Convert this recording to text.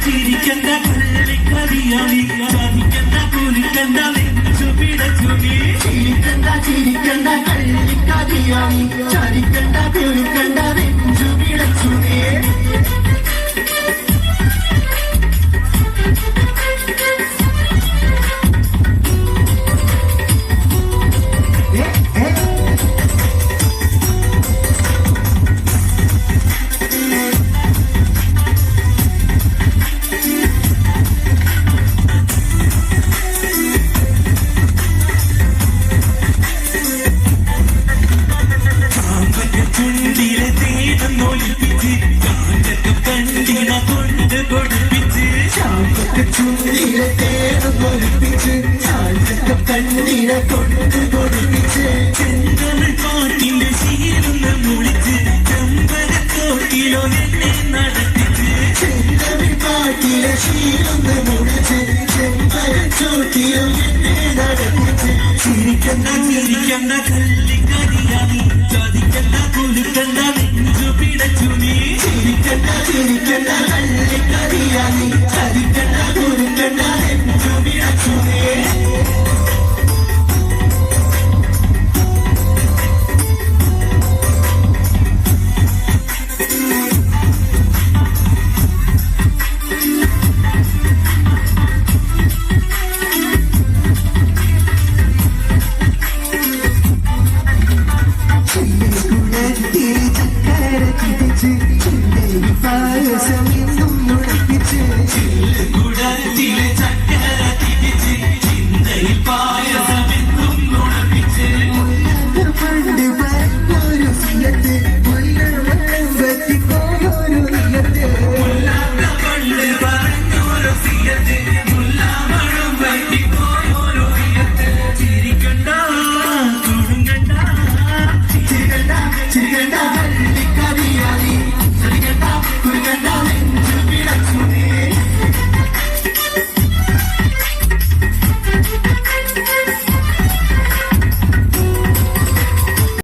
ചിരിക്കണ്ട കള്ളിക്കറിയാണി ചതിക്കണ്ട കുലിക്കണ്ട നെഞ്ചു പിടച്ചുനി ചിരിക്കണ്ട കള്ളിക്കറിയാണി ചതിക്കണ്ട കുലിക്കണ്ട നെഞ്ചു പിടച്ചുനി കണ്ണീര കൊണ്ട് കൊടുപ്പിച്ച് ചെന്തമിഴ് പാട്ടിന്റെ ശീലൊന്ന് മുളിച്ച് ചെമ്പരത്തോട്ടിലോ എന്നെ നടത്തിച്ച് ചെന്തമിഴ് പാട്ടിലെ ശീലൊന്ന് മുളിച്ച് ചെമ്പരത്തോട്ടിലോ എന്നെ നടത്തിച്ച് ചിരിക്കണ്ട കള്ളിക്കരിയാണി ചതിക്കണ്ട കുലുക്കണ്ട നെഞ്ചു പിടച്ചു നീ ചിരിക്കണ്ട കള്ളിക്കരിയാണി ചതിക്കണ്ട കുലുക്കണ്ട നെഞ്ചു പിടച്ചു നീ ചിരിക്കണ്ട കള്ളിക്കറിയാണി ചതിക്കണ്ട കുലുക്കണ്ട നെഞ്ചു പിടച്ചു